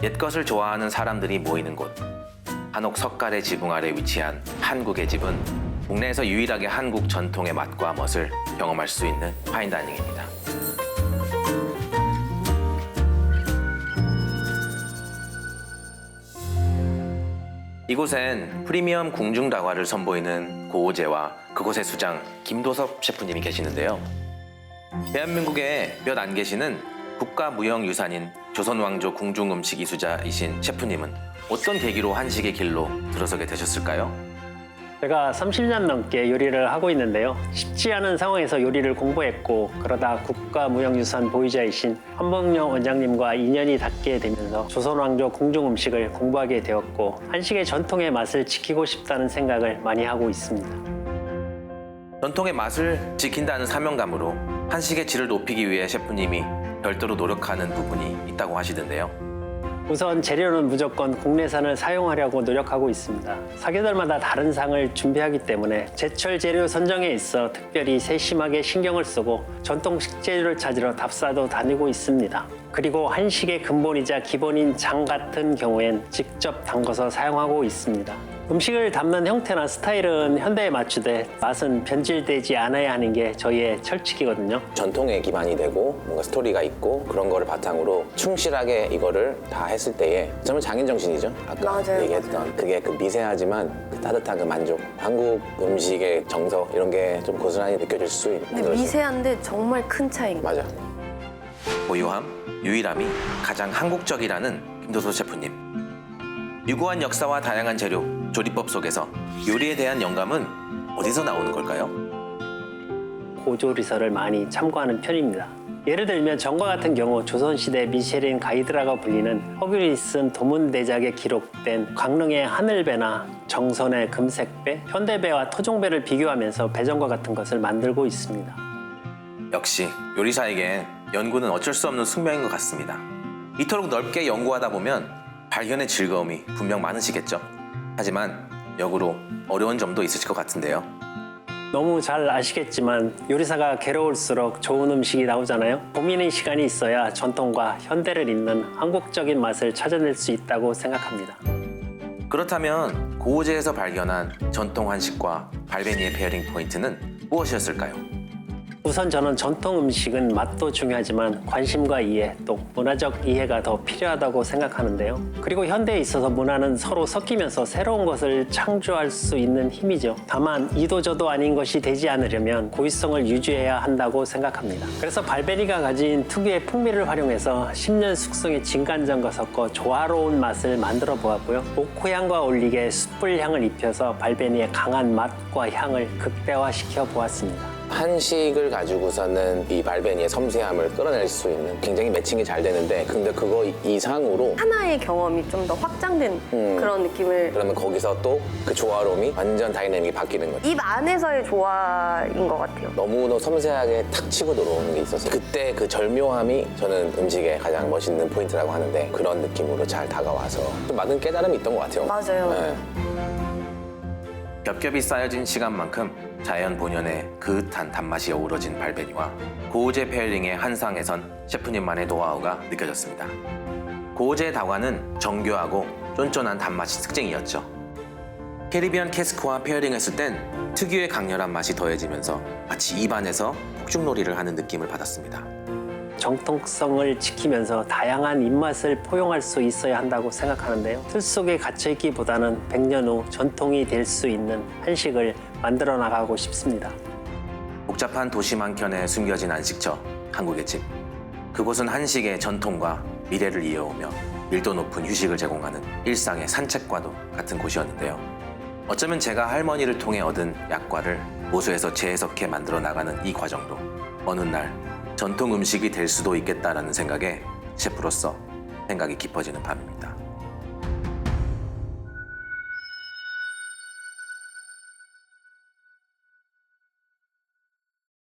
옛것을 좋아하는 사람들이 모이는 곳. 한옥 석가래 지붕 아래 위치한 한국의 집은 국내에서 유일하게 한국 전통의 맛과 멋을 경험할 수 있는 파인다이닝입니다. 이곳엔 프리미엄 궁중 다과를 선보이는 고오제와 그곳의 수장 김도섭 셰프님이 계시는데요. 대한민국에 몇 안 계시는 국가무형유산인 조선왕조 궁중음식 이수자이신 셰프님은 어떤 계기로 한식의 길로 들어서게 되셨을까요? 제가 30년 넘게 요리를 하고 있는데요. 쉽지 않은 상황에서 요리를 공부했고 그러다 국가무형유산 보유자이신 한복령 원장님과 인연이 닿게 되면서 조선왕조 궁중음식을 공부하게 되었고 한식의 전통의 맛을 지키고 싶다는 생각을 많이 하고 있습니다. 전통의 맛을 지킨다는 사명감으로 한식의 질을 높이기 위해 셰프님이 별도로 노력하는 부분이 있다고 하시던데요. 우선 재료는 무조건 국내산을 사용하려고 노력하고 있습니다. 사계절마다 다른 상을 준비하기 때문에 제철 재료 선정에 있어 특별히 세심하게 신경을 쓰고 전통 식재료를 찾으러 답사도 다니고 있습니다. 그리고 한식의 근본이자 기본인 장 같은 경우엔 직접 담궈서 사용하고 있습니다. 음식을 담는 형태나 스타일은 현대에 맞추되 맛은 변질되지 않아야 하는 게 저희의 철칙이거든요. 전통에 기반이 되고 뭔가 스토리가 있고 그런 거를 바탕으로 충실하게 이거를 다 했을 때에 정말 장인정신이죠. 아까 맞아요, 얘기했던 맞아요. 그게 그 미세하지만 그 따뜻한 그 만족, 한국 음식의 정서 이런 게 좀 고스란히 느껴질 수 있는 근데 거죠. 미세한데 정말 큰 차이인 것 맞아. 고유함, 유일함이 가장 한국적이라는 김도섭 셰프님. 유구한 역사와 다양한 재료, 조리법 속에서 요리에 대한 영감은 어디서 나오는 걸까요? 고조리서를 많이 참고하는 편입니다. 예를 들면 전과 같은 경우 조선시대 미쉐린 가이드라고 불리는 허균이 쓴 도문대작에 기록된 강릉의 하늘배나 정선의 금색배, 현대배와 토종배를 비교하면서 배전과 같은 것을 만들고 있습니다. 역시 요리사에겐 연구는 어쩔 수 없는 숙명인 것 같습니다. 이토록 넓게 연구하다 보면 발견의 즐거움이 분명 많으시겠죠? 하지만 역으로 어려운 점도 있으실 것 같은데요. 너무 잘 아시겠지만 요리사가 괴로울수록 좋은 음식이 나오잖아요. 고민의 시간이 있어야 전통과 현대를 잇는 한국적인 맛을 찾아낼 수 있다고 생각합니다. 그렇다면 고오제에서 발견한 전통 한식과 발베니의 페어링 포인트는 무엇이었을까요? 우선 저는 전통 음식은 맛도 중요하지만 관심과 이해, 또 문화적 이해가 더 필요하다고 생각하는데요. 그리고 현대에 있어서 문화는 서로 섞이면서 새로운 것을 창조할 수 있는 힘이죠. 다만 이도저도 아닌 것이 되지 않으려면 고유성을 유지해야 한다고 생각합니다. 그래서 발베니가 가진 특유의 풍미를 활용해서 10년 숙성의 진간장과 섞어 조화로운 맛을 만들어 보았고요. 목호향과 어울리게 숯불향을 입혀서 발베니의 강한 맛과 향을 극대화시켜 보았습니다. 한식을 가지고서는 이 발베니의 섬세함을 끌어낼 수 있는 굉장히 매칭이 잘 되는데 근데 그거 이상으로 하나의 경험이 좀 더 확장된 그런 느낌을 그러면 거기서 또 그 조화로움이 완전 다이내믹이 바뀌는 거죠. 입 안에서의 조화인 것 같아요. 너무도 섬세하게 탁 치고 들어오는 게 있어서 그때 그 절묘함이 저는 음식의 가장 멋있는 포인트라고 하는데 그런 느낌으로 잘 다가와서 좀 많은 깨달음이 있던 것 같아요. 맞아요. 네. 겹겹이 쌓여진 시간만큼 자연 본연의 그윽한 단맛이 어우러진 발베니와 고오제 페어링의 한상에선 셰프님만의 노하우가 느껴졌습니다. 고오제 다과는 정교하고 쫀쫀한 단맛이 특징이었죠. 캐리비안 캐스크와 페어링했을 땐 특유의 강렬한 맛이 더해지면서 마치 입안에서 폭죽놀이를 하는 느낌을 받았습니다. 정통성을 지키면서 다양한 입맛을 포용할 수 있어야 한다고 생각하는데요. 틀 속에 갇혀있기보다는 100년 후 전통이 될 수 있는 한식을 만들어 나가고 싶습니다. 복잡한 도심 한켠에 숨겨진 안식처, 한국의 집. 그곳은 한식의 전통과 미래를 이어오며 밀도 높은 휴식을 제공하는 일상의 산책과도 같은 곳이었는데요. 어쩌면 제가 할머니를 통해 얻은 약과를 모수에서 재해석해 만들어 나가는 이 과정도 어느 날 전통 음식이 될 수도 있겠다라는 생각에 셰프로서 생각이 깊어지는 밤입니다.